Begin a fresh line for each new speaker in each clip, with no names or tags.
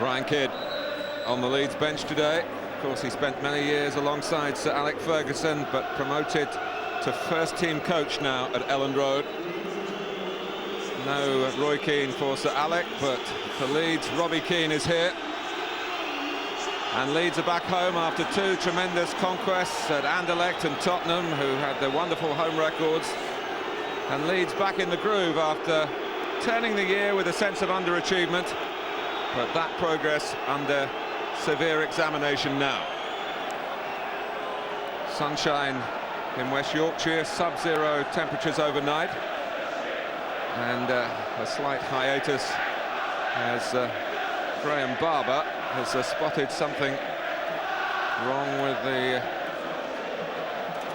Brian Kidd on the Leeds bench today. Of course, he spent many years alongside Sir Alex Ferguson, but promoted to first-team coach now at Elland Road. No Roy Keane for Sir Alec, but for Leeds, Robbie Keane is here. And Leeds are back home after two tremendous conquests at Anderlecht and Tottenham, who had their wonderful home records. And Leeds back in the groove after turning the year with a sense of underachievement. But that progress under severe examination now. Sunshine in West Yorkshire, sub-zero temperatures overnight. And a slight hiatus as Graham Barber has spotted something wrong with the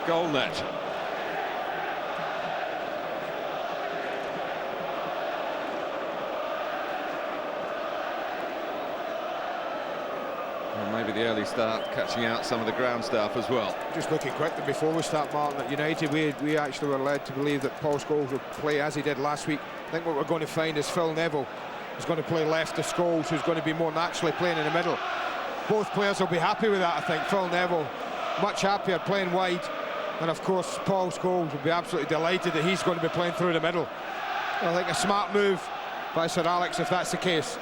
goal net. Well, maybe the early start catching out some of the ground staff as well.
Just looking quickly before we start, Martin, at United, we actually were led to believe that Paul Scholes would play as he did last week. I think what we're going to find is Phil Neville is going to play left to Scholes, who's going to be more naturally playing in the middle. Both players will be happy with that, I think. Phil Neville much happier playing wide, and of course Paul Scholes will be absolutely delighted that he's going to be playing through the middle. I think a smart move by Sir Alex if that's the case.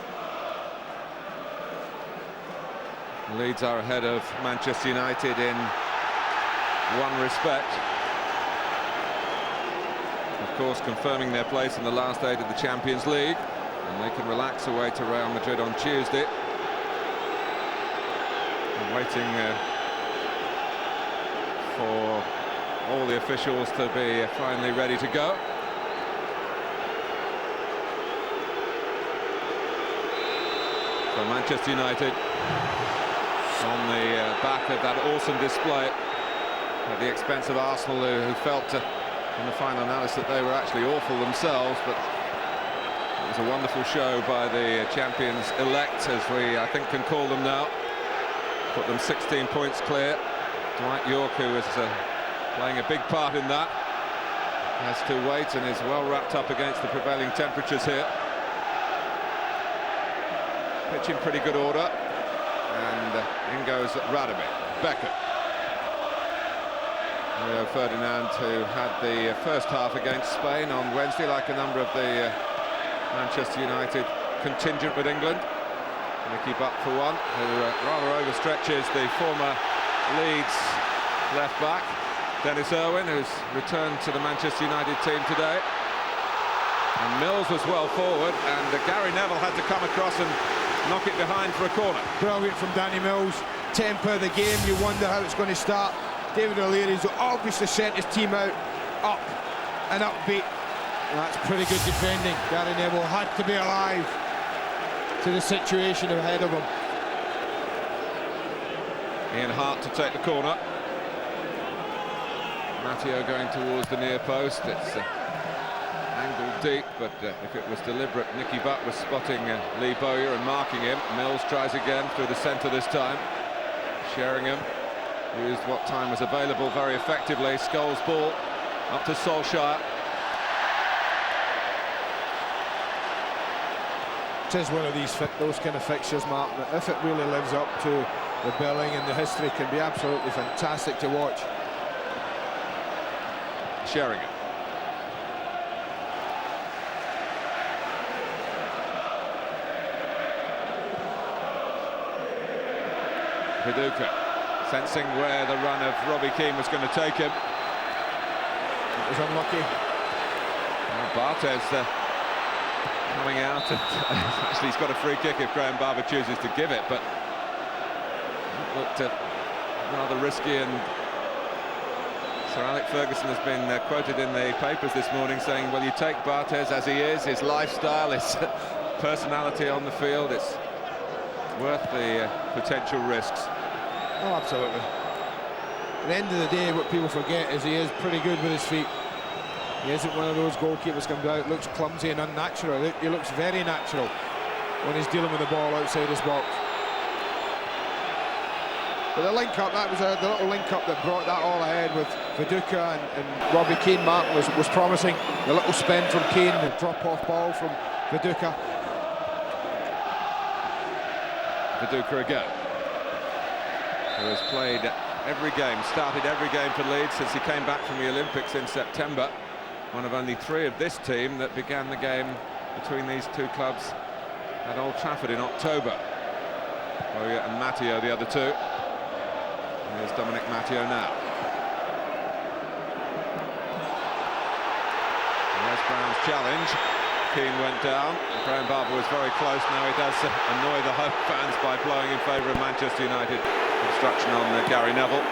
Leeds are ahead of Manchester United in one respect. Of course, confirming their place in the last eight of the Champions League, and they can relax away to Real Madrid on Tuesday. And waiting for all the officials to be finally ready to go. So Manchester United on the back of that awesome display at the expense of Arsenal, who felt in the final analysis that they were actually awful themselves, but it was a wonderful show by the champions-elect, as we, I think, can call them now. Put them 16 points clear. Dwight York, who is playing a big part in that, has to wait and is well wrapped up against the prevailing temperatures here. Pitch in pretty good order. And in goes Radebe, Becker. Rio Ferdinand, who had the first half against Spain on Wednesday, like a number of the Manchester United contingent with England. Nicky Butt, for one, who rather overstretches the former Leeds left-back. Dennis Irwin, who's returned to the Manchester United team today. And Mills was well forward, and Gary Neville had to come across and knock it behind for a corner.
Brilliant from Danny Mills. Tempo of the game, you wonder how it's going to start. David O'Leary's obviously sent his team out up and upbeat. And that's pretty good defending. Gary Neville had to be alive to the situation ahead of him.
Ian Hart to take the corner. Matteo going towards the near post. It's angled deep, but if it was deliberate, Nicky Butt was spotting Lee Bowyer and marking him. Mills tries again through the centre this time. Sheringham used what time was available very effectively. Scholes' ball up to Solskjaer.
It is one of those kind of fixtures, Martin, that if it really lives up to the billing and the history, can be absolutely fantastic to watch.
Sheringham. Viduka, sensing where the run of Robbie Keane was going to take him.
It was unlucky.
Well, Barthez coming out, and actually he's got a free kick if Graham Barber chooses to give it, but it looked rather risky, and Sir Alex Ferguson has been quoted in the papers this morning saying, well, you take Barthez as he is, his lifestyle, his personality on the field, it's worth the potential risks.
Oh, absolutely. At the end of the day, what people forget is he is pretty good with his feet. He isn't one of those goalkeepers comes out, looks clumsy and unnatural. He looks very natural when he's dealing with the ball outside his box. But the link-up, that was the little link-up that brought that all ahead with Viduka and Robbie Keane. Martin was promising. The little spin from Keane, the drop-off ball from Viduka.
Viduka again, who has played every game, started every game for Leeds since he came back from the Olympics in September. One of only 3 of this team that began the game between these two clubs at Old Trafford in October. Boya and Matteo, the other 2. Here's Dominic Matteo now. There's Brown's challenge. Keane went down. Graham Barber was very close. Now he does annoy the home fans by blowing in favour of Manchester United. Obstruction on Gary Neville.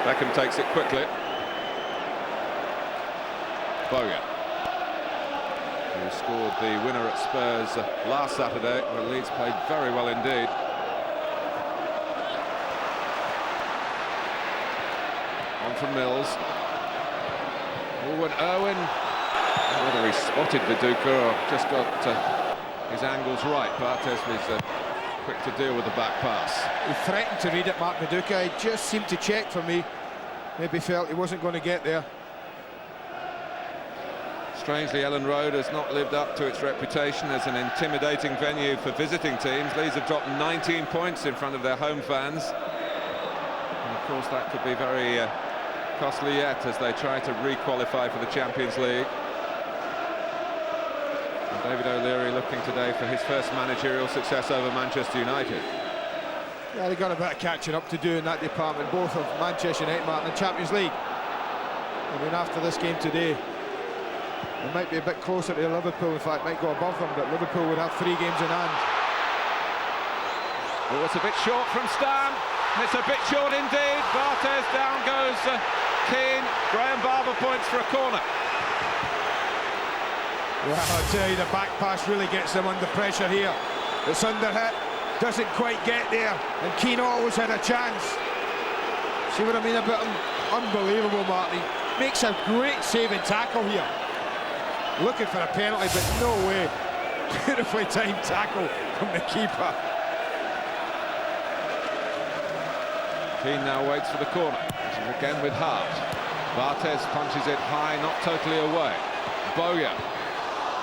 Beckham takes it quickly. Boya, who scored the winner at Spurs last Saturday, where Leeds played very well indeed. On from Mills. Owen. Whether he spotted Viduka or just got his angles right. Bartes was quick to deal with the back pass.
He threatened to read it, Mark Viduka. He just seemed to check for me. Maybe felt he wasn't going to get there.
Strangely, Ellen Road has not lived up to its reputation as an intimidating venue for visiting teams. Leeds have dropped 19 points in front of their home fans. And of course, that could be very costly yet as they try to re-qualify for the Champions League. And David O'Leary looking today for his first managerial success over Manchester United.
Yeah, they got a bit of catching up to do in that department, both of Manchester United, Martin, and Champions League. I mean, after this game today, they might be a bit closer to Liverpool, in fact, might go above them, but Liverpool would have 3 games in hand.
Oh, it's a bit short from Stam. It's a bit short indeed. Bartes, down goes Keane. Graham Barber points for a corner.
Well, I'll tell you, the back pass really gets them under pressure here. It's under hit, doesn't quite get there, and Keane always had a chance. See what I mean about him? Unbelievable, Marty. Makes a great saving tackle here. Looking for a penalty, but no way. Beautifully timed tackle from the keeper.
Keane now waits for the corner. This is again with Hart. Bartes punches it high, not totally away. Boya.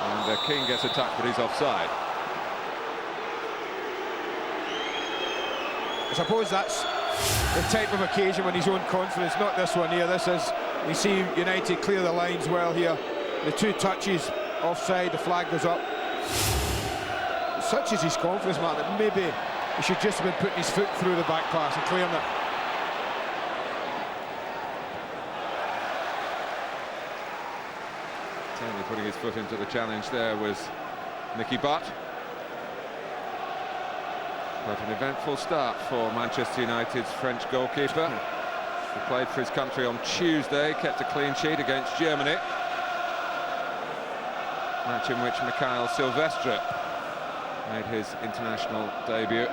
And Keane gets a touch, but he's offside.
I suppose that's the type of occasion when he's own confidence, not this one here. This is, we see United clear the lines well here. The 2 touches offside, the flag goes up. Such is his confidence, man, that maybe he should just have been putting his foot through the back pass and clearing it.
Certainly putting his foot into the challenge there was Nicky Butt. But an eventful start for Manchester United's French goalkeeper. He played for his country on Tuesday, kept a clean sheet against Germany. Match in which Mikhail Silvestre made his international debut.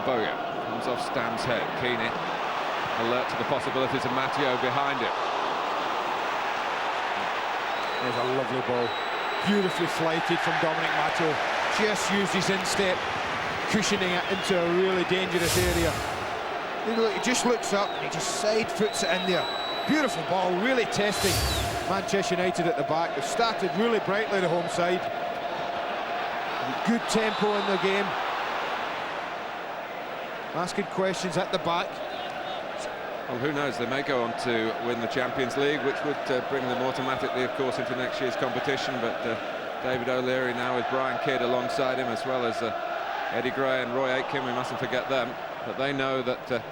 Boya comes off Stam's head. Keane alert to the possibilities of Matteo behind him.
There's a lovely ball. Beautifully flighted from Dominic Matteo. Just used his instep, cushioning it into a really dangerous area. He just looks up and he just side foots it in there. Beautiful ball, really testing Manchester United at the back. They've started really brightly, the home side. Good tempo in the game. Asking questions at the back.
Well, who knows, they may go on to win the Champions League, which would bring them automatically, of course, into next year's competition. But David O'Leary now with Brian Kidd alongside him, as well as Eddie Gray and Roy Aitken, we mustn't forget them. But they know that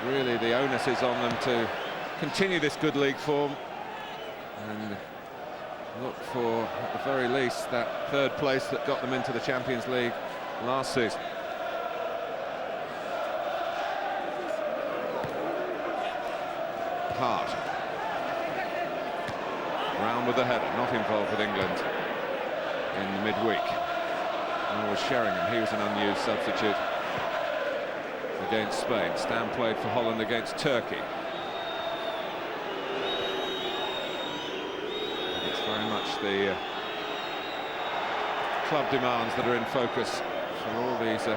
really the onus is on them to continue this good league form and look for, at the very least, that 3rd place that got them into the Champions League last season. Hart. Round with the header, not involved with England in the midweek. Nor was Sheringham, he was an unused substitute against Spain. Stam played for Holland against Turkey. It's very much the club demands that are in focus for all these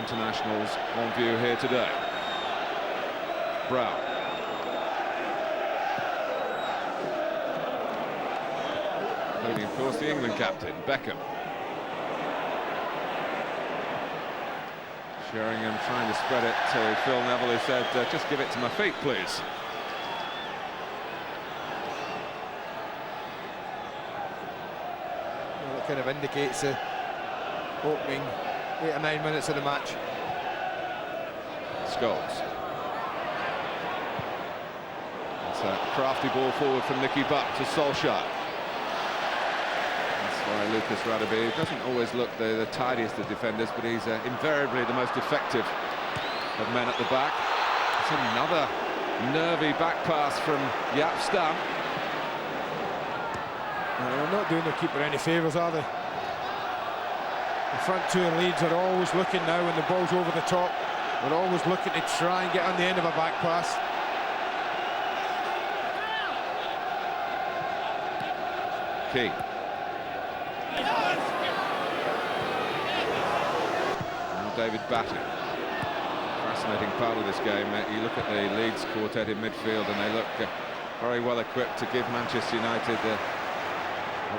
internationals on view here today. Brown. including, of course, the England captain, Beckham. Sheringham trying to spread it to Phil Neville, who said, just give it to my feet, please.
Well, that kind of indicates the opening 8 or 9 minutes of the match.
Scholes. It's a crafty ball forward from Nicky Butt to Solskjaer. That's why Lucas Radebe doesn't always look the tidiest of defenders, but he's invariably the most effective of men at the back. It's another nervy back pass from Jaap Stam.
They're not doing their keeper any favours, are they? The front two in Leeds are always looking now when the ball's over the top. They're always looking to try and get on the end of a back pass.
Key. And David Batty. Fascinating part of this game. You look at the Leeds quartet in midfield and they look very well equipped to give Manchester United a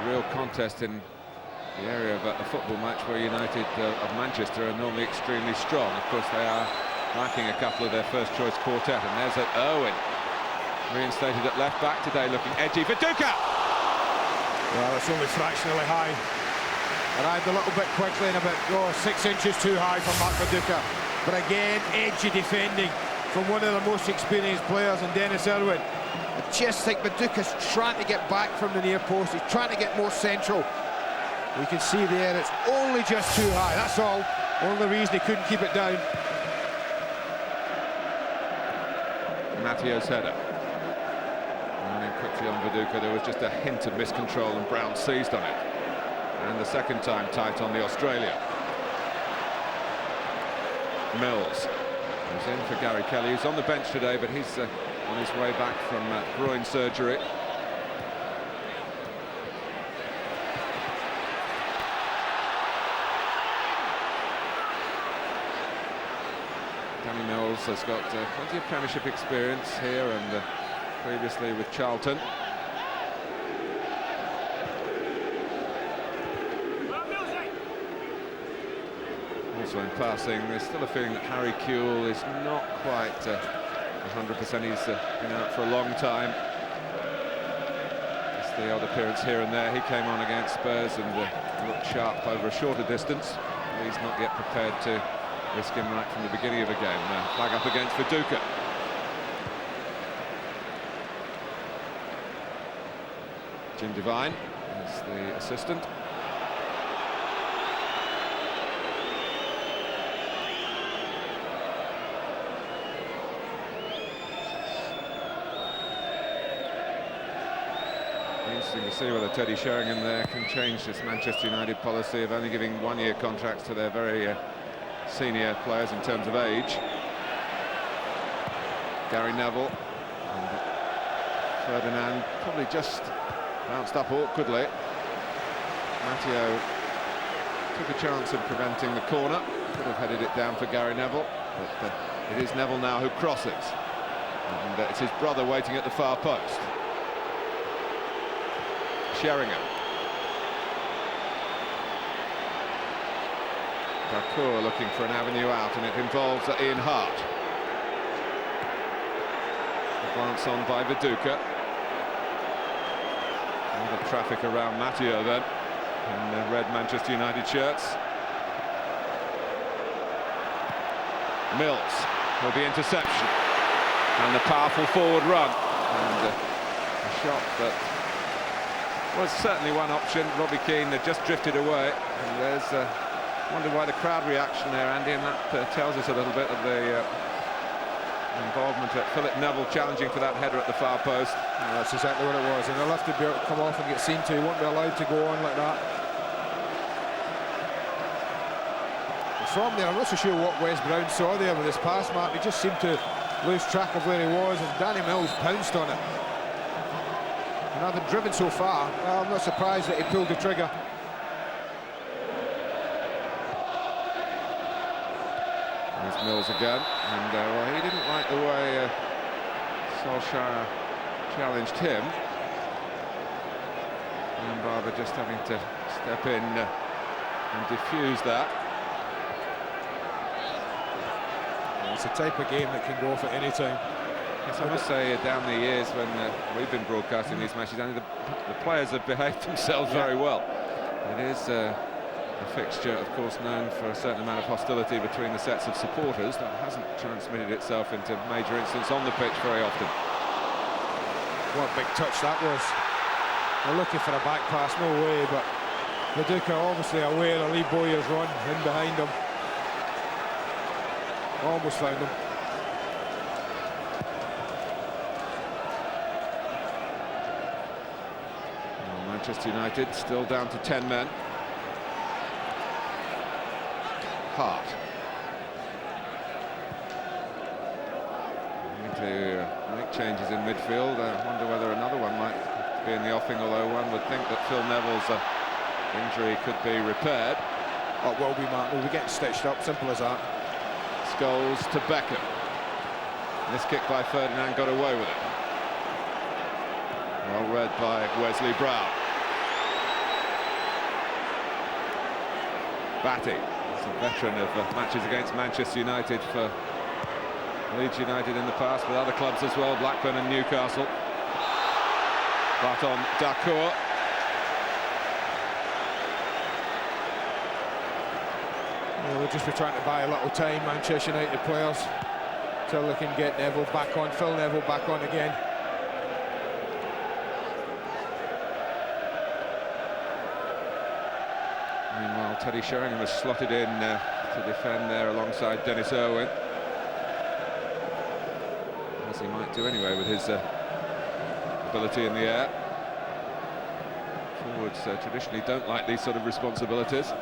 real contest in the area of a football match where United of Manchester are normally extremely strong. Of course, they are lacking a couple of their first-choice quartet, and there's Owen, reinstated at left-back today, looking edgy for Duca!
Well, it's only fractionally high. Arrived a little bit quickly and about 6 inches too high for Mark Viduka. But again, edgy defending from one of the most experienced players in Dennis Irwin. I just think Viduka's trying to get back from the near post. He's trying to get more central. You can see there it's only just too high, that's all. Only reason he couldn't keep it down.
Mattio's header. Running quickly on Viduka, there was just a hint of miscontrol and Brown seized on it. And the second time tight on the Australian. Mills. He's in for Gary Kelly. He's on the bench today, but he's on his way back from groin surgery. Danny Mills has got plenty of Premiership experience here and previously with Charlton. Also in passing, there's still a feeling that Harry Kewell is not quite 100%. He's been out for a long time. Just the odd appearance here and there. He came on against Spurs and looked sharp over a shorter distance. He's not yet prepared to risk him right from the beginning of the game. Flag up against Viduka. Jim Devine is the assistant. Interesting to see whether Teddy Sheringham there can change this Manchester United policy of only giving one-year contracts to their very senior players in terms of age. Gary Neville and Ferdinand probably just bounced up awkwardly. Matteo took a chance of preventing the corner, could have headed it down for Gary Neville, but it is Neville now who crosses, and it's his brother waiting at the far post. Sheringham. Dacour looking for an avenue out, and it involves Ian Hart. A glance on by Viduka. All the traffic around Matteo then, in the red Manchester United shirts. Mills will be interception, and the powerful forward run, and a shot that was certainly one option. Robbie Keane had just drifted away, and there's wonder why the crowd reaction there, Andy, and that tells us a little bit of the involvement at Philip Neville challenging for that header at the far post.
Yeah, that's exactly what it was, and they'll have to be able to come off and get seen to. He won't be allowed to go on like that. From there, I'm not so sure what Wes Brown saw there with his pass, Mark. He just seemed to lose track of where he was, and Danny Mills pounced on it. And having driven so far, well, I'm not surprised that he pulled the trigger.
There's Mills again, and well, he didn't like the way Solskjaer challenged him. And Barber just having to step in and defuse that.
Well, it's a type of game that can go for any time.
Yes, I must say, down the years when we've been broadcasting these matches, only the players have behaved themselves very well. It is a fixture, of course, known for a certain amount of hostility between the sets of supporters. That hasn't transmitted itself into major incidents on the pitch very often.
What a big touch that was. They're looking for a back pass, no way, but Viduka obviously aware of Lee Bowyer's run in behind him. Almost found him.
Well, Manchester United still down to 10 men. Hart. Need to make changes in midfield. I wonder whether another one might be in the offing, although one would think that Phil Neville's injury could be repaired.
Oh, it will be, Mark. We'll be getting stitched up, simple as that.
Scholes to Beckham. This kick by Ferdinand got away with it. Well read by Wesley Brown. Batty. A veteran of matches against Manchester United for Leeds United in the past, with other clubs as well, Blackburn and Newcastle. But on Dacour.
Well, they'll just be trying to buy a little time, Manchester United players, till they can get Neville back on, Phil Neville back on again.
Meanwhile, Teddy Sheringham was slotted in to defend there alongside Dennis Irwin, as he might do anyway with his ability in the air. Forwards traditionally don't like these sort of responsibilities.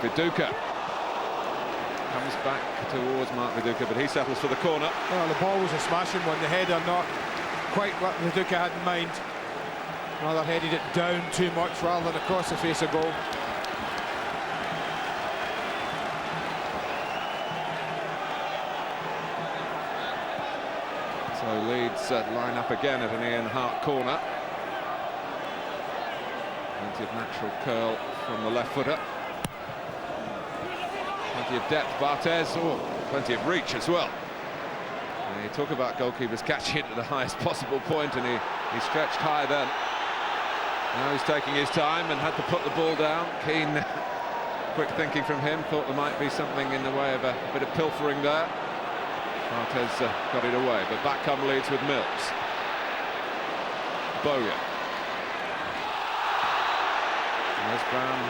Viduka comes back towards Mark Viduka, but he settles for the corner.
Well, the ball was a smashing one, the header not quite what Viduka had in mind. Rather headed it down too much rather than across the face of goal.
So Leeds line up again at an Ian Hart corner. Plenty of natural curl from the left footer. Plenty of depth, Barthez, plenty of reach as well. And you talk about goalkeepers catching it to the highest possible point, and he stretched high then. Now he's taking his time and had to put the ball down. Keen, quick thinking from him, thought there might be something in the way of a bit of pilfering there. Barthez got it away, but back come Leeds with Mills. Bowyer. There's Brown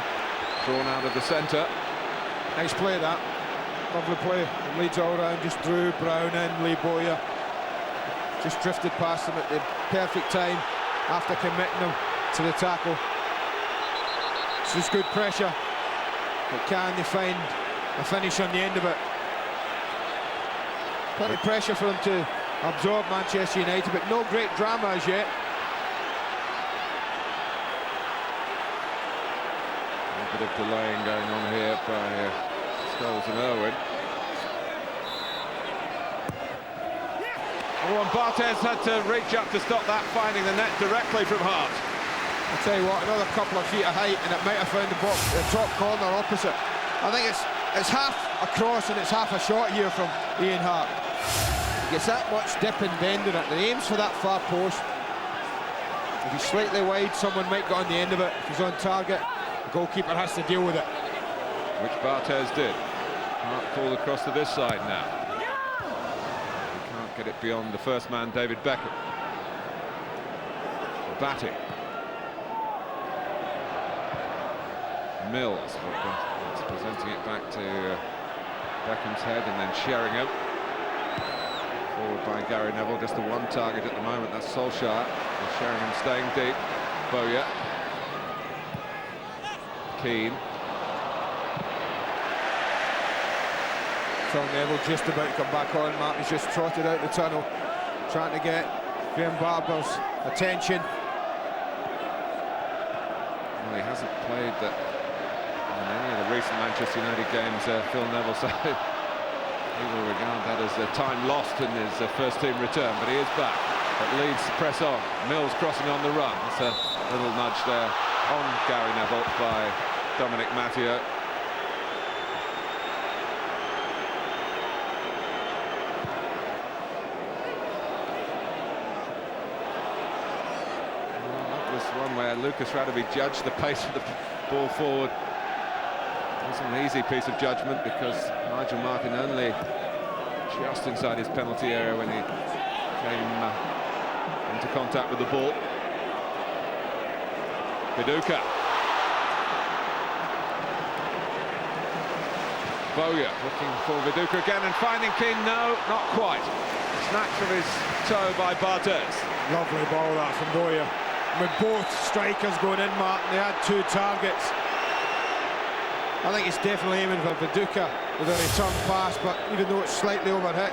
drawn out of the centre.
Nice play that. Lovely play. Leeds all round, just drew Brown in, Lee Bowyer. Just drifted past him at the perfect time after committing him to the tackle. It's just good pressure, but can they find a finish on the end of it? Plenty of pressure for them to absorb Manchester United, but no great drama as yet.
A bit of delaying going on here by Scholes and Irwin. Oh, and Barthez had to reach up to stop that, finding the net directly from Hart.
I'll tell you what, another couple of feet of height and it might have found the top corner opposite. I think it's half a cross and it's half a shot here from Ian Hart. He gets that much dip and bend in it, and he aims for that far post. If he's slightly wide, someone might get on the end of it. If he's on target, the goalkeeper has to deal with it.
Which Barthez did. Hart pulled across to this side now. He can't get it beyond the first man, David Beckham. Batty. Mills, but presenting it back to Beckham's head, and then Sheringham. Forward by Gary Neville, just the one target at the moment, that's Solskjaer. And Sheringham staying deep. Bowyer. Keane.
Phil Neville just about to come back on, Mark. He's just trotted out the tunnel, trying to get Graham Barber's attention.
Well, he hasn't played that in any of the recent Manchester United games, Phil Neville, so he will regard that as a time lost in his first team return, but he is back. But Leeds press on. Mills crossing on the run. It's a little nudge there on Gary Neville by Dominic Matteo. That was one where Lucas Radovi judged the pace of the ball forward. It wasn't an easy piece of judgment because Nigel Martin only just inside his penalty area when he came into contact with the ball. Viduka. Bowyer looking for Viduka again and finding Keane. No, not quite. Snatched from his toe by Barthez.
Lovely ball that from Bowyer. With both strikers going in, Martin, they had two targets. I think he's definitely aiming for Viduka with a return pass, but even though it's slightly overhit,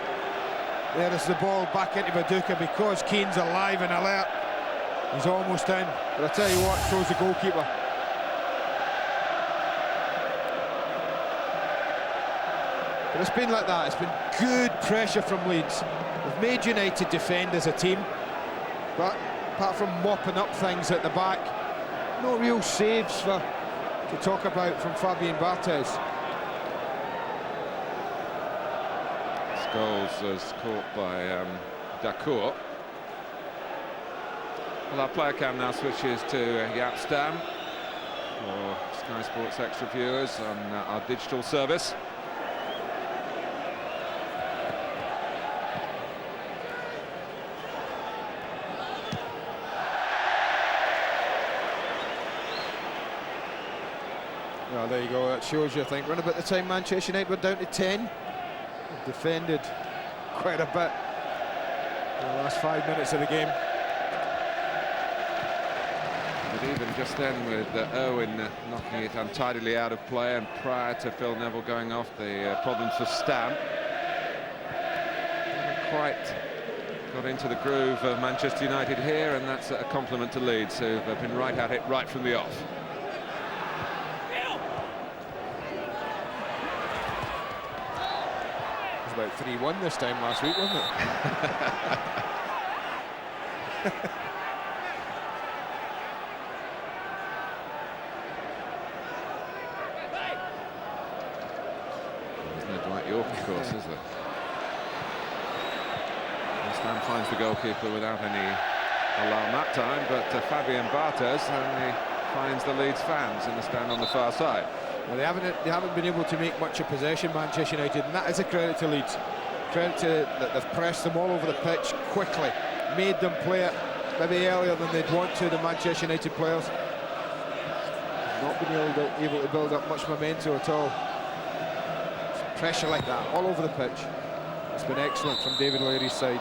there is the ball back into Viduka because Keane's alive and alert. He's almost in, but I tell you what, shows the goalkeeper. But it's been like that. It's been good pressure from Leeds. They've made United defend as a team, but apart from mopping up things at the back, no real saves to talk about from Fabian Barthez.
Scholes was caught by Dacour. Well, our player cam now switches to Jaap Stam for Sky Sports Extra viewers on our digital service.
Well, there you go. That shows you, I think, around about the time Manchester United were down to 10. Defended quite a bit in the last 5 minutes of the game.
But even just then, with Owen knocking it untidily out of play, and prior to Phil Neville going off, the problems for Stam haven't quite got into the groove of Manchester United here, and that's a compliment to Leeds, who've been right at it right from the off.
About 3-1 this time last week, wasn't it?
There's no Dwight York, of course, is there? Stam finds the goalkeeper without any alarm that time, but Fabian Barthez only finds the Leeds fans in the stand on the far side.
Well, they haven't been able to make much of possession, Manchester United, and that is a credit to Leeds. Credit to that they've pressed them all over the pitch quickly, made them play it maybe earlier than they'd want to, the Manchester United players. Not been able to build up much momentum at all. Pressure like that all over the pitch. It's been excellent from David O'Leary's side.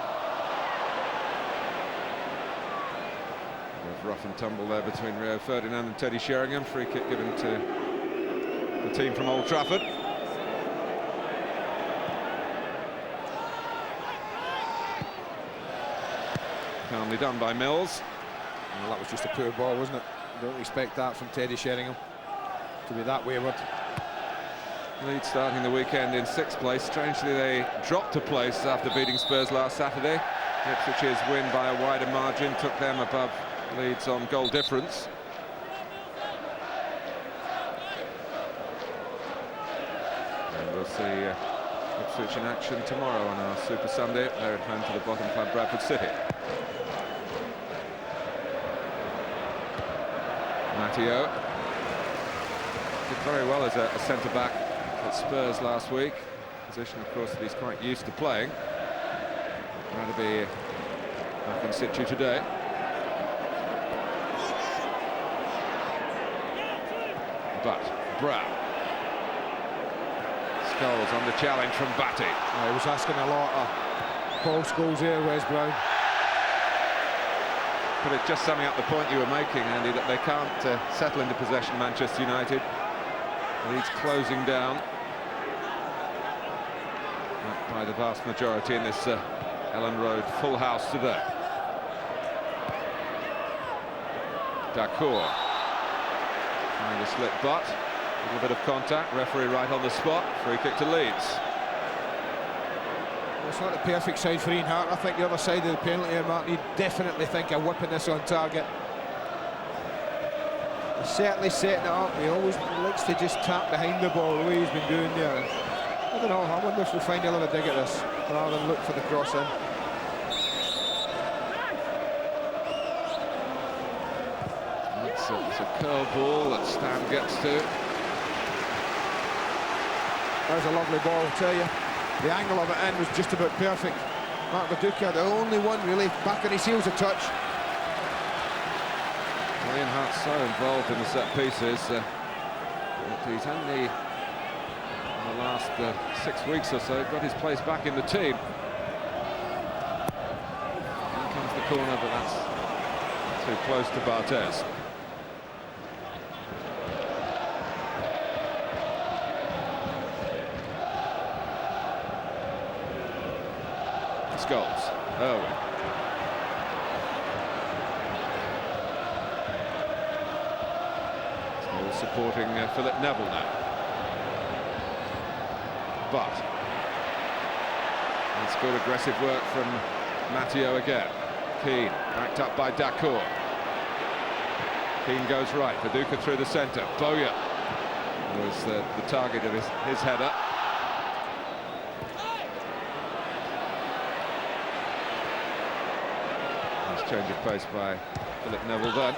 Rough and tumble there between Rio Ferdinand and Teddy Sheringham. Free kick given to the team from Old Trafford. Calmly done by Mills.
Well, that was just a poor ball, wasn't it? You don't expect that from Teddy Sheringham, to be that wayward.
Leeds starting the weekend in 6th place. Strangely, they dropped a place after beating Spurs last Saturday. Ipswich's win by a wider margin took them above Leeds on goal difference. And we'll see Ipswich in action tomorrow on our Super Sunday. They're at home to the bottom club Bradford City. Matteo did very well as a centre-back at Spurs last week. Position, of course, that he's quite used to playing. Rather be back in situ today. But Brown. Scholes on the challenge from Batty.
He was asking a lot of false goals there, Wes Brown.
But it's just summing up the point you were making, Andy, that they can't settle into possession, Manchester United. Leeds closing down. Not by the vast majority in this Ellen Road full house today. Dacour. Trying to slip butt. A little bit of contact. Referee right on the spot. Free kick to Leeds.
It's not the perfect side for Ian Hart. I think the other side of the penalty area, Martin, he'd definitely think of whipping this on target. He's certainly setting it up. He always likes to just tap behind the ball the way he's been doing there. And I don't know, I wonder if we'll find a little dig at this rather than look for the cross in.
It's a curl ball that Stan gets to.
That was a lovely ball, I'll tell you. The angle of it in was just about perfect. Mark Viduka, the only one really back on his heels a touch.
Ian Hart's so involved in the set pieces. He's only, in the last 6 weeks or so, got his place back in the team. Here comes the corner, but that's too close to Barthez. Goals. Irwin. Still supporting Philip Neville now. But it's good aggressive work from Matteo again. Keane backed up by Dacour. Keane goes right. Viduka through the centre. Bowyer was the target of his header. Change of pace by Philip Neville then.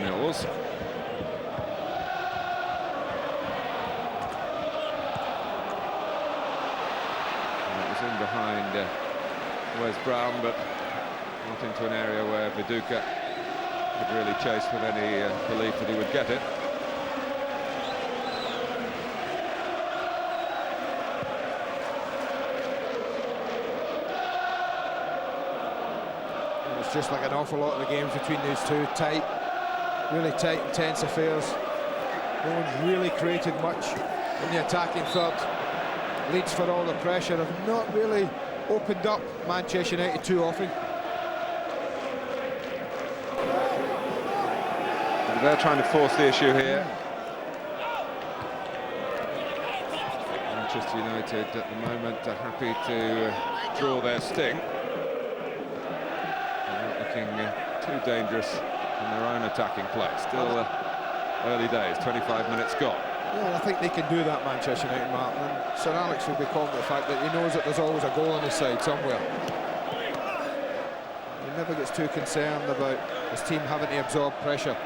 Mills. And it was in behind Wes Brown, but not into an area where Viduka could really chase with any belief that he would get it.
It's just like an awful lot of the games between these two. Tight, really tight, intense affairs. No one's really created much in the attacking third. Leeds, for all the pressure, have not really opened up Manchester United too often.
They're trying to force the issue here. Manchester United at the moment are happy to draw their sting. They're not looking too dangerous in their own attacking play. Still early days, 25 minutes gone.
Yeah, I think they can do that, Manchester United, Martin. And Sir Alex will be confident of the fact that he knows that there's always a goal on his side somewhere. He never gets too concerned about his team having to absorb pressure.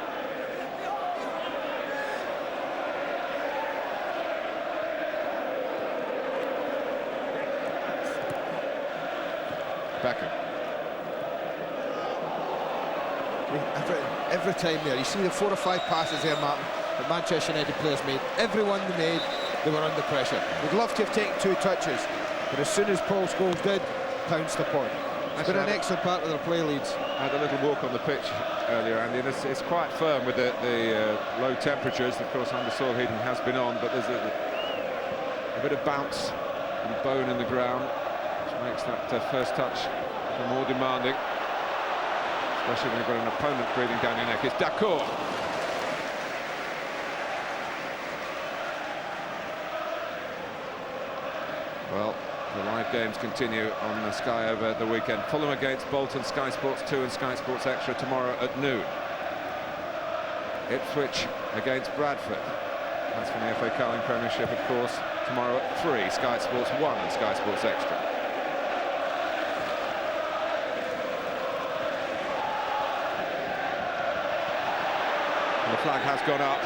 Beckham.
Every time there, you see the 4 or 5 passes there, Martin, that Manchester United players made. Everyone they made, they were under pressure. Would love to have taken 2 touches, but as soon as Paul Scholes did, pounced the point. It's been an excellent part of their play, Leeds.
I had a little walk on the pitch earlier, Andy, and it's quite firm with the low temperatures. Of course, under soil heating has been on, but there's a bit of bounce and bone in the ground, which makes that first touch more demanding, especially when you've got an opponent breathing down your neck. It's Dacour. Well, the live games continue on the Sky over the weekend. Fulham against Bolton, Sky Sports 2 and Sky Sports Extra tomorrow at noon. Ipswich against Bradford. That's from the FA Carling Premiership, of course, tomorrow at 3, Sky Sports 1 and Sky Sports Extra. And the flag has gone up.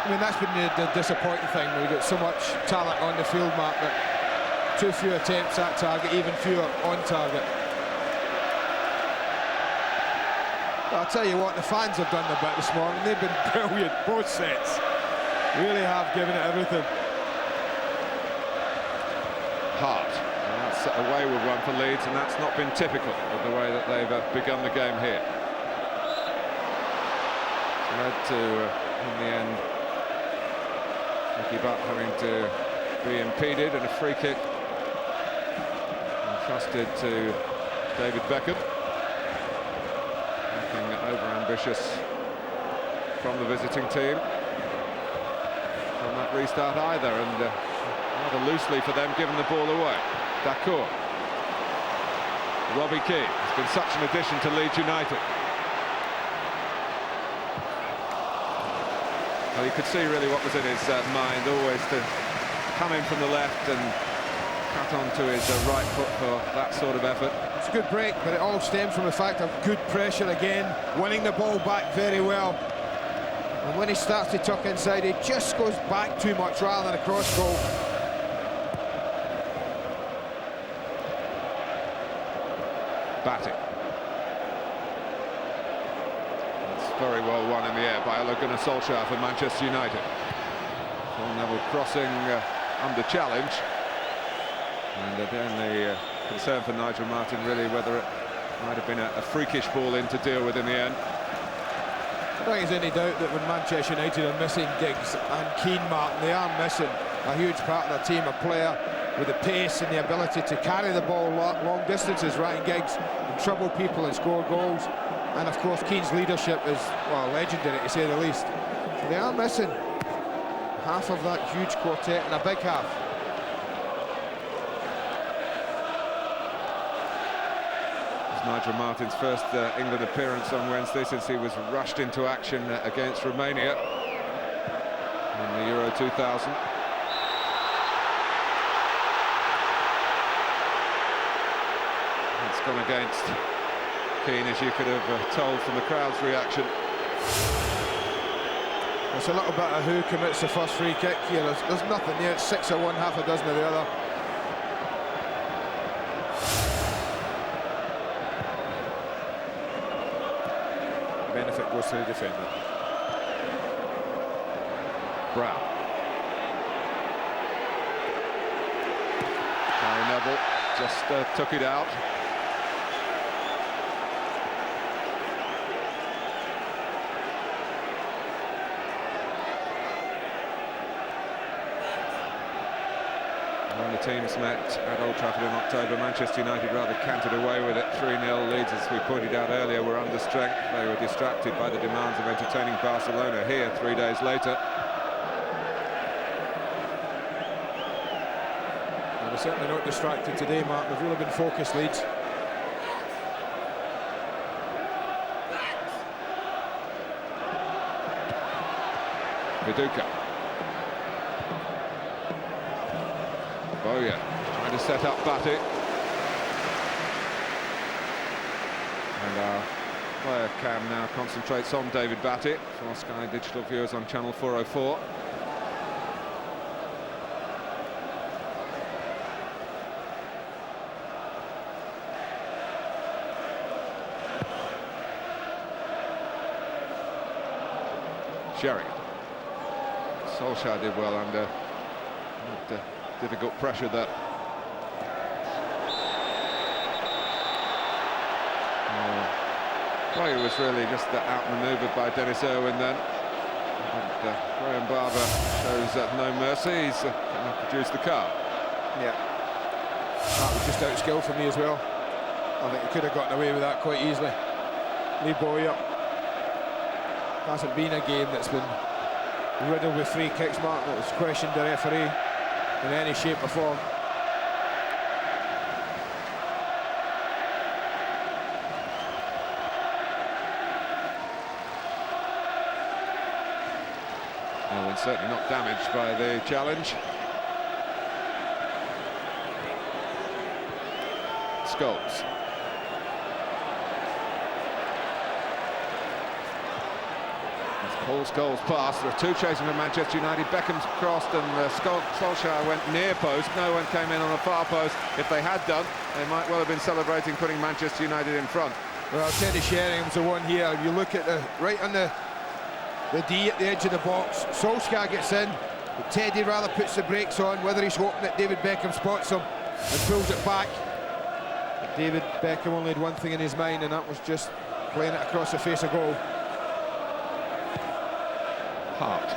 I mean, that's been the disappointing thing. We got so much talent on the field, Mark, but too few attempts at target, even fewer on target. But I'll tell you what, the fans have done a bit this morning. They've been brilliant, both sets. Really have given it everything.
Hart. And that's a wayward one for Leeds, and that's not been typical of the way that they've begun the game here. Led to, in the end, Ricky Butt having to be impeded, and a free kick entrusted to David Beckham. Looking over-ambitious from the visiting team from that restart either, and rather loosely for them, giving the ball away. Dacour. Robbie Keane has been such an addition to Leeds United. Well, you could see really what was in his mind, always to come in from the left and cut onto his right foot for that sort of effort.
It's a good break, but it all stems from the fact of good pressure again, winning the ball back very well. And when he starts to tuck inside, he just goes back too much rather than a cross goal.
Batting. It's very well won in the air by Ole Gunnar Solskjaer for Manchester United. Phil Neville crossing under challenge. And again, the concern for Nigel Martyn really whether it might have been a freakish ball in to deal with in the end.
I don't think there's any doubt that when Manchester United are missing Giggs and Keane, Martin, they are missing a huge part of their team, a player with the pace and the ability to carry the ball long distances. Ryan Giggs can trouble people and score goals, and of course Keane's leadership is, well, legendary to say the least. So they are missing half of that huge quartet, and a big half.
Nigel Martyn's first England appearance on Wednesday since he was rushed into action against Romania in the Euro 2000. It's gone against Keane, as you could have told from the crowd's reaction.
It's a little bit of who commits the first free kick here. There's nothing there. It's 6 of one, half a dozen of the other. Benefit goes to the defender.
Brown. Gary Neville just took it out. When the teams met at Old Trafford in October, Manchester United rather cantered away with it. 3-0 Leeds, as we pointed out earlier, were under strength. They were distracted by the demands of entertaining Barcelona here 3 days later.
Well, they're certainly not distracted today, Mark. They've really been focused, Leeds.
Viduka. Boya trying to set up Batty. And our player cam now concentrates on David Batty for Sky Digital viewers on channel 404. Sheringham. Solskjaer did well under difficult pressure that Boyer was really just outmanoeuvred by Dennis Irwin then. And Graham Barber shows no mercy. He's produced the car.
Yeah, that was just out skill for me as well. I think he could have gotten away with that quite easily. Lee Boyer. Hasn't been a game that's been riddled with free kicks, Mark, that was questioned the referee in any shape or form.
Well, certainly not damaged by the challenge. Scholes. Paul Scholes pass. There are two chasing for Manchester United. Beckham's crossed and Solskjaer went near post. No one came in on the far post. If they had done, they might well have been celebrating putting Manchester United in front.
Well, Teddy Sheringham's the one here. You look at right on the D at the edge of the box. Solskjaer gets in, but Teddy rather puts the brakes on, whether he's hoping that David Beckham spots him and pulls it back. But David Beckham only had one thing in his mind, and that was just playing it across the face of goal.
Hart.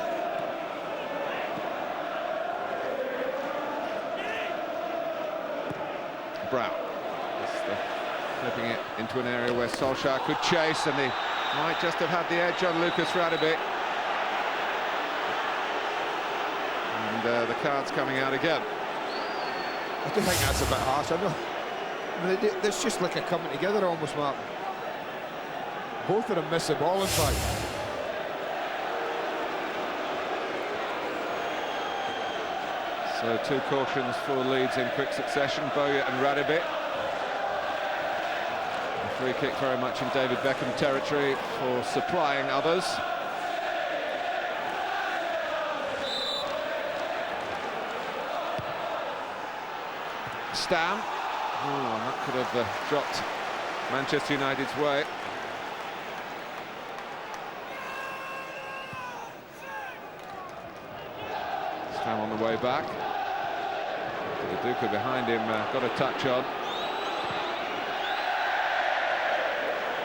Brown. Flipping it into an area where Solskjaer could chase, and he might just have had the edge on Lucas Radebe. And the card's coming out again.
I do think that's a bit harsh. I know. I mean, it's just like a coming together almost, Mark. Both of them miss the ball, in fact.
So 2 cautions for Leeds in quick succession, Bowyer and Radebe. A free kick very much in David Beckham territory for supplying others. Stam. Oh, that could have dropped Manchester United's way. Stam on the way back. Viduka behind him, got a touch on.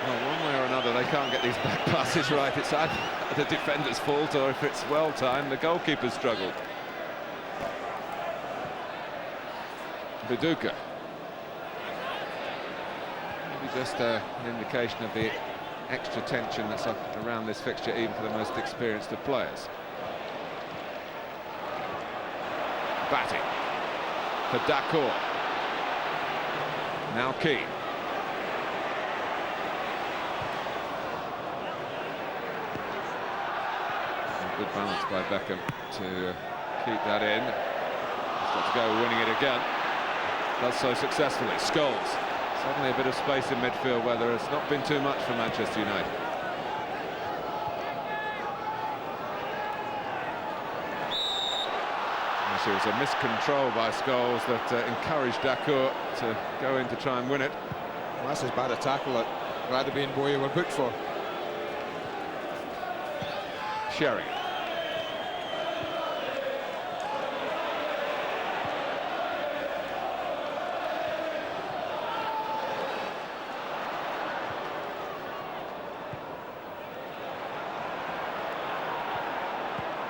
Well, one way or another, they can't get these back passes right. It's either the defender's fault, or if it's well timed, the goalkeeper struggled. Viduka. Maybe just an indication of the extra tension that's around this fixture, even for the most experienced of players. Batting for Dacour. Now Keane. Good balance by Beckham to keep that in. He's got to go winning it again. Does so successfully. Scholes. Suddenly a bit of space in midfield where there has not been too much for Manchester United. It was a miscontrol by Scholes that encouraged Dacour to go in to try and win it.
Well, that's as bad a tackle that Radebe and Bowyer were booked for.
Sherry.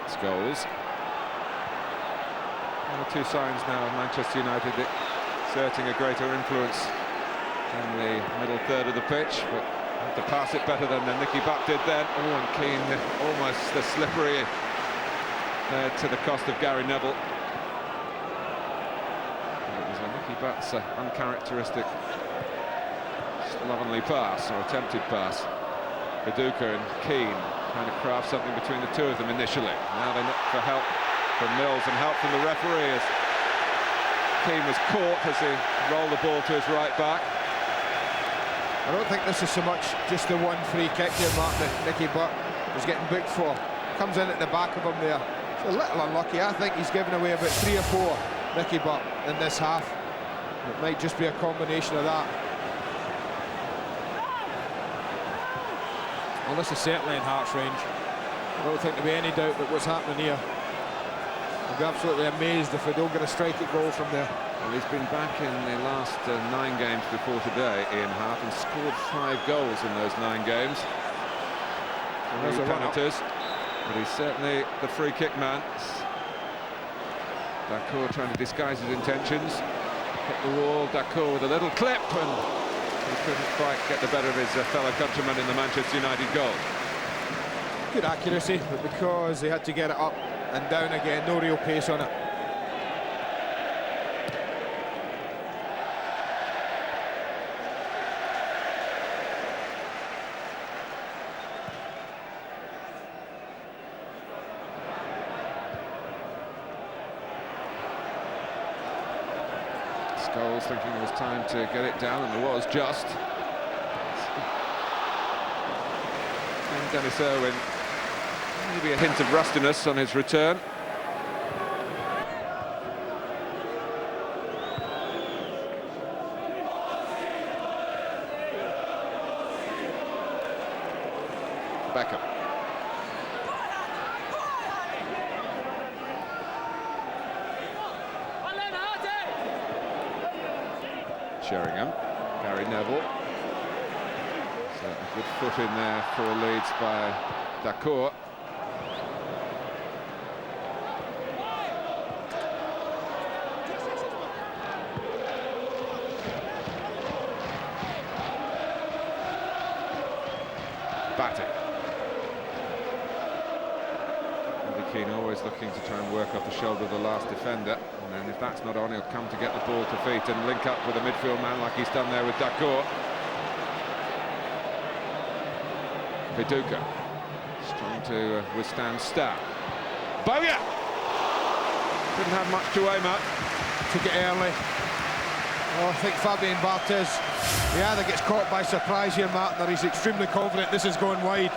Scholes. Two signs now of Manchester United exerting a greater influence in the middle third of the pitch, but had to pass it better than Nicky Butt did then. Oh, and Keane almost the slippery to the cost of Gary Neville. It was a Nicky Butt's uncharacteristic slovenly pass, or attempted pass. Viduka and Keane trying to craft something between the two of them initially. Now they look for help from Mills and help from the referee as Keane was caught as he rolled the ball to his right back.
I don't think this is so much just the one free kick here, Mark, that Nicky Butt was getting booked for. Comes in at the back of him there. It's a little unlucky. I think he's given away about 3 or 4, Nicky Butt, in this half. It might just be a combination of that. Well, this is certainly in Hearts' range. I don't think there'll be any doubt that what's happening here. I'd be absolutely amazed if we don't get a strike-it goal from there.
Well, he's been back in the last 9 games before today, Ian Hart, and scored 5 goals in those 9 games.
There's a
penalties, but he's certainly the free-kick man. Dacour trying to disguise his intentions. Hit the wall, Dacour with a little clip, and he couldn't quite get the better of his fellow countryman in the Manchester United goal.
Good accuracy, but because they had to get it up and down again, no real pace on it.
Scholes thinking it was time to get it down, and there was just. And Dennis Irwin, maybe a hint of rustiness on his return. Beckham. Sheringham, Gary Neville. So a good foot in there for Leeds by Dacour. he's looking to try and work off the shoulder of the last defender, and then if that's not on, he'll come to get the ball to feet and link up with a midfield man like he's done there with Dacour. Viduka, strong to withstand Stab. Bowyer! Didn't have much to aim at.
Took it early. Oh, I think Fabian Barthez, he either gets caught by surprise here, Martin, or he's extremely confident this is going wide.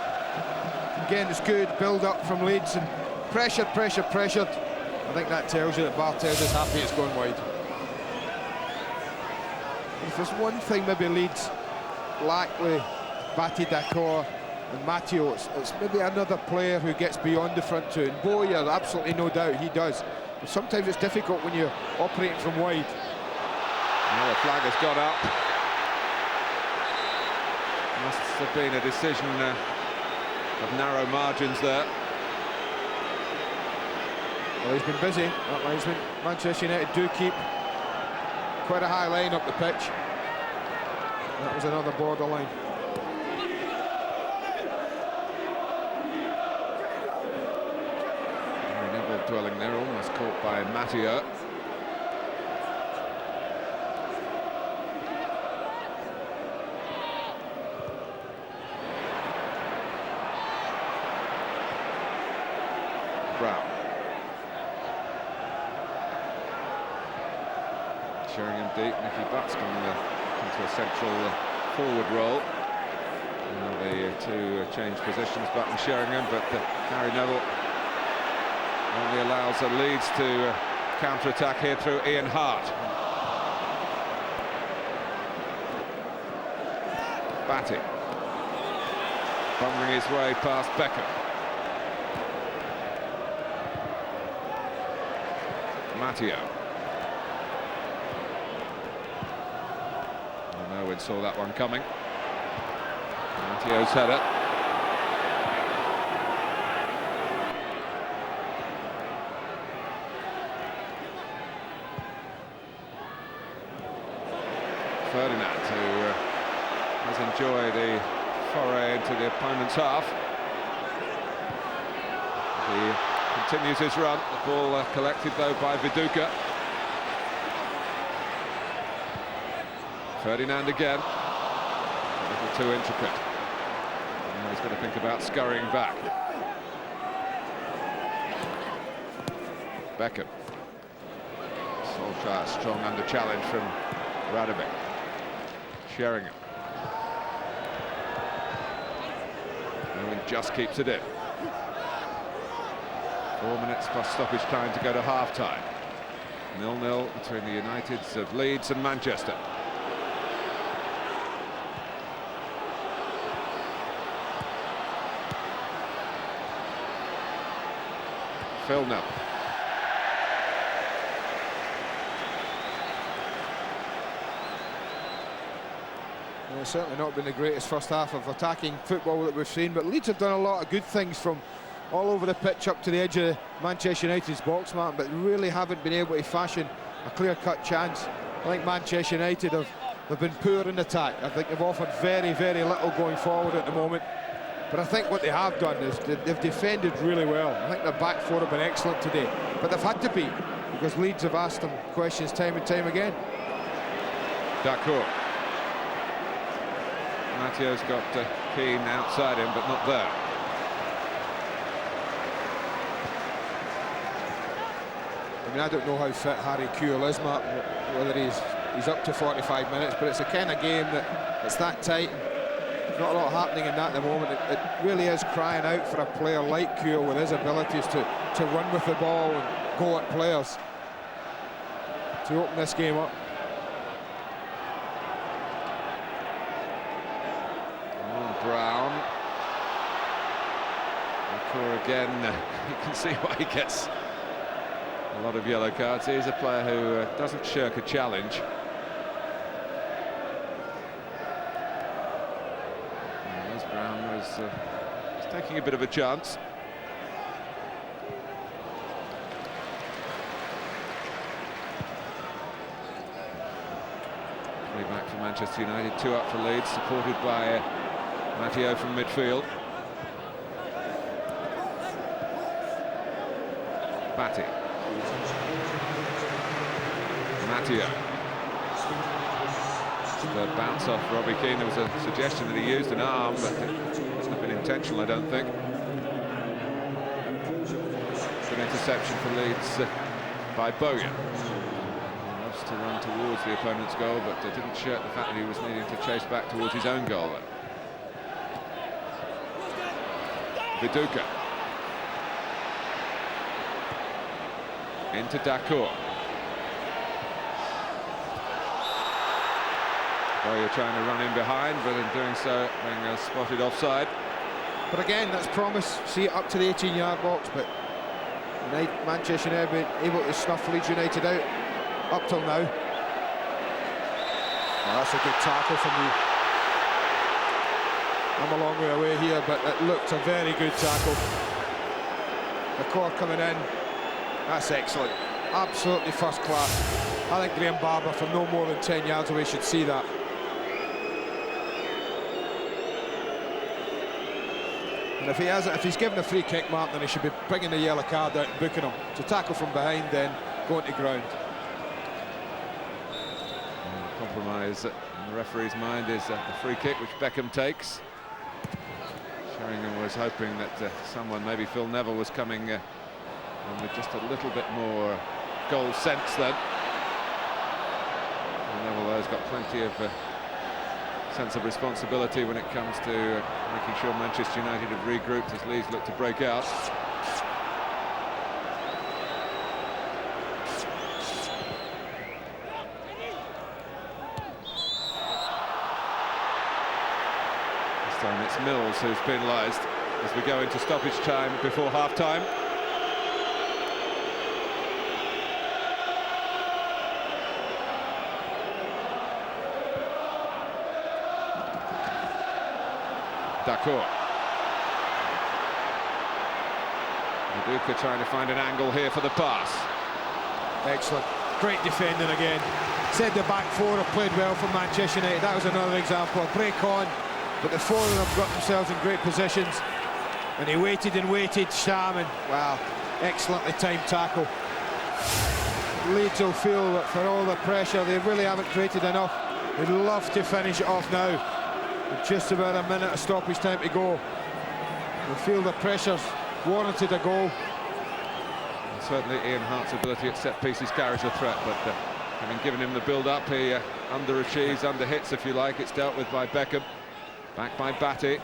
Again, it's good build-up from Leeds, and pressured. I think that tells you that Barthez is happy it's going wide. If there's one thing maybe Leeds lack with Bati Dacour and Matteo, it's maybe another player who gets beyond the front two. And Bowyer, absolutely no doubt, he does. But sometimes it's difficult when you're operating from wide.
Now the flag has got up. Must have been a decision of narrow margins there.
Well, he's been busy, that linesman. Manchester United do keep quite a high line up the pitch. That was another borderline.
Neville dwelling there, almost caught by Matteo. Brown. Sheringham deep, Nicky Butt's gone into a central forward role. Now the two change positions, Butt and Sheringham, but Gary Neville only allows the Leeds to counter-attack here through Ian Hart. Batty. Bumbling his way past Beckham. Matteo. Oh, Owen saw that one coming. Matteo's header. Ferdinand, who has enjoyed a foray into the opponent's half. He continues his run. The ball collected though by Viduka. Ferdinand again. A little too intricate. Now he's got to think about scurrying back. Beckham. Solskjaer strong under challenge from Radovic. Sheringham. Owen just keeps it in. 4 minutes plus stoppage time to go to half-time. 0-0 between the Uniteds of Leeds and Manchester. Phil Neville.
It's certainly not been the greatest first half of attacking football that we've seen, but Leeds have done a lot of good things from all over the pitch up to the edge of Manchester United's box, Martin, but really haven't been able to fashion a clear-cut chance. I think Manchester United have been poor in attack. I think they've offered very, very little going forward at the moment. But I think what they have done is they've defended really well. I think their back four have been excellent today, but they've had to be, because Leeds have asked them questions time and time again.
Dacour. Matteo's got Keane outside him, but not there.
I mean, I don't know how fit Harry Kewell is, Martin, whether he's up to 45 minutes, but it's a kind of game that it's that tight. There's not a lot happening in that at the moment. It really is crying out for a player like Kewell with his abilities to run with the ball and go at players to open this game up.
Brown. Dacour again. You can see why he gets a lot of yellow cards. He's a player who doesn't shirk a challenge. As Brown was taking a bit of a chance. Three back for Manchester United, 2 up for Leeds, supported by Matteo from midfield. Batty. Matteo. The bounce off Robbie Keane. There was a suggestion that he used an arm, but it must have been intentional, I don't think. Good interception for Leeds by Bowyer. Loves to run towards the opponent's goal, but didn't shirk the fact that he was needing to chase back towards his own goal. Viduka. Into Dacour. Bowyer trying to run in behind, but in doing so being spotted offside.
But again, that's promise. See it up to the 18-yard box, but Manchester United been able to snuff Leeds United out up till now. Oh, that's a good tackle from you. I'm a long way away here, but it looked a very good tackle. The core coming in. That's excellent. Absolutely first class. I think Graham Barber from no more than 10 yards away should see that. And if he's given a free kick, Mark, then he should be bringing the yellow card out and booking him. To tackle from behind, then going to ground.
And the compromise in the referee's mind is the free kick which Beckham takes. Sheringham was hoping that someone, maybe Phil Neville, was coming with just a little bit more goal sense then. Phil Neville, though, has got plenty of sense of responsibility when it comes to making sure Manchester United have regrouped as Leeds look to break out. This time it's Mills who's penalised as we go into stoppage time before half-time. Dacour. Viduka trying to find an angle here for the pass.
Excellent. Great defending again. Said the back four have played well for Manchester United. That was another example. Break on, but the four of them got themselves in great positions. And he waited and waited, Sham, and wow, excellently timed tackle. Leeds will feel that for all the pressure, they really haven't created enough. They'd love to finish it off now. With just about a minute of stoppage time to go. They feel the pressure's warranted a goal.
And certainly Ian Hart's ability at set pieces carries a threat, but having given him the build-up, he underachieves, underhits if you like. It's dealt with by Beckham. Back by Batty.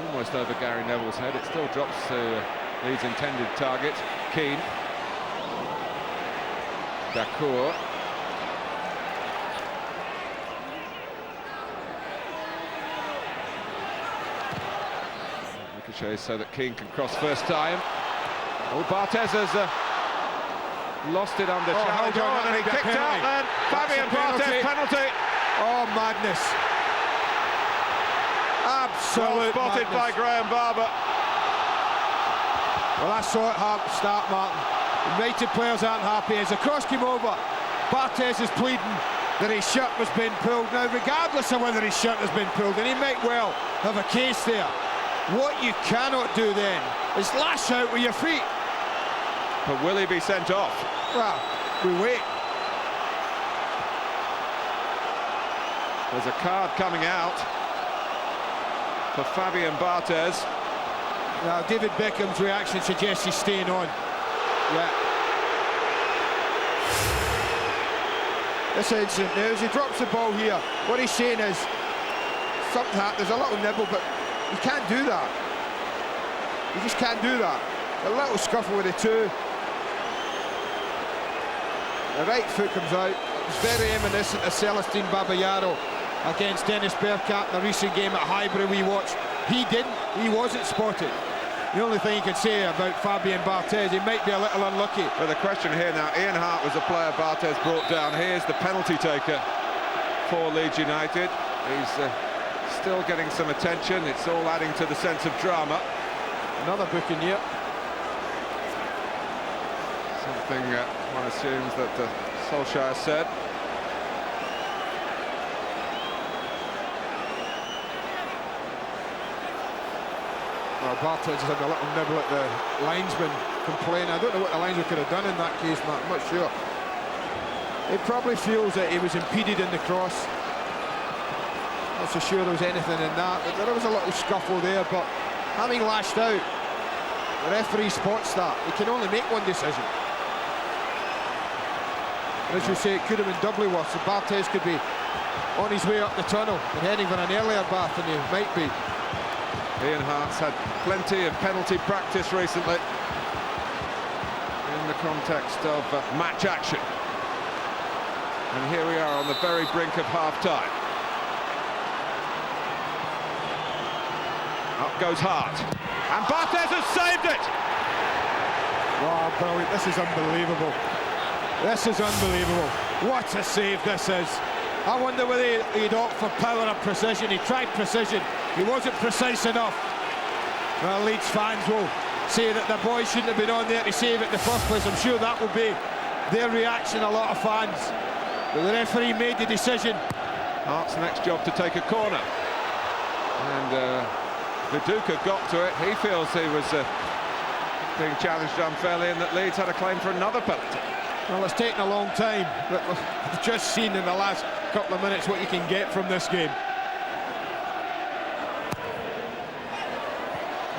Almost over Gary Neville's head. It still drops to Leeds' intended target, Keane. Dacour. So that Keane can cross first time. Oh, Barthez has lost it under challenge. And he kicked out then. Fabian Barthez, penalty.
Oh, madness. Absolute
spotted
madness.
by Graham Barber.
Well, I saw it start, Martin. United players aren't happy. As the cross came over, Barthez is pleading that his shirt was being pulled. Now, regardless of whether his shirt has been pulled, and he might well have a case there, what you cannot do then is lash out with your feet.
But will he be sent off?
Well, we wait.
There's a card coming out for Fabian Barthez.
Now, David Beckham's reaction suggests he's staying on. Yeah. This incident now, as he drops the ball here, what he's saying is something happened. There's a little nibble, but you can't do that. You just can't do that. A little scuffle with the two. The right foot comes out. It was very reminiscent of Celestine Babayaro against Dennis Bergkamp in a recent game at Highbury we watched. He didn't. He wasn't spotted. The only thing you can say about Fabian Barthez, he might be a little unlucky.
But the question here now, Ian Hart was the player Barthez brought down. Here's the penalty taker for Leeds United. He's still getting some attention. It's all adding to the sense of drama.
Another booking here.
Something one assumes that Solskjaer said.
Well, Barthez has had a little nibble at the linesman complaining. I don't know what the linesman could have done in that case, Matt. I'm not sure. He probably feels that he was impeded in the cross. Not so sure there was anything in that, but there was a little scuffle there. But having lashed out, the referee spots that. He can only make one decision. And as you say, it could have been doubly worse. So Barthez could be on his way up the tunnel and heading for an earlier bath than he might be.
Ian Hart's had plenty of penalty practice recently in the context of match action. And here we are on the very brink of half-time. Up goes Hart. And Barthez has saved it!
Wow, brilliant. This is unbelievable. This is unbelievable. What a save this is. I wonder whether he'd opt for power or precision. He tried precision. He wasn't precise enough. Well, Leeds fans will say that the boy shouldn't have been on there to save it in the first place. I'm sure that will be their reaction, a lot of fans. But the referee made the decision.
Hart's next job to take a corner. And Viduka got to it. He feels he was being challenged unfairly and that Leeds had a claim for another penalty.
Well, it's taken a long time, but we've just seen in the last couple of minutes what you can get from this game.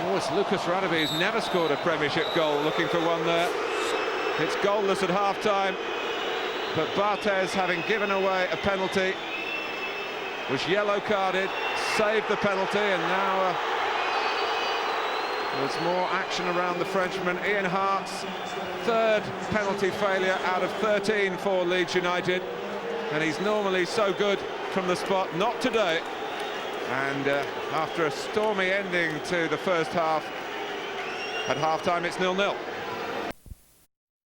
Oh, it's Lucas Radebe. He's never scored a Premiership goal, looking for one there. It's goalless at half-time, but Barthez, having given away a penalty, was yellow-carded, saved the penalty, and now there's more action around the Frenchman. Ian Hart's third penalty failure out of 13 for Leeds United, and he's normally so good from the spot. Not today. And after a stormy ending to the first half, at half-time it's 0-0.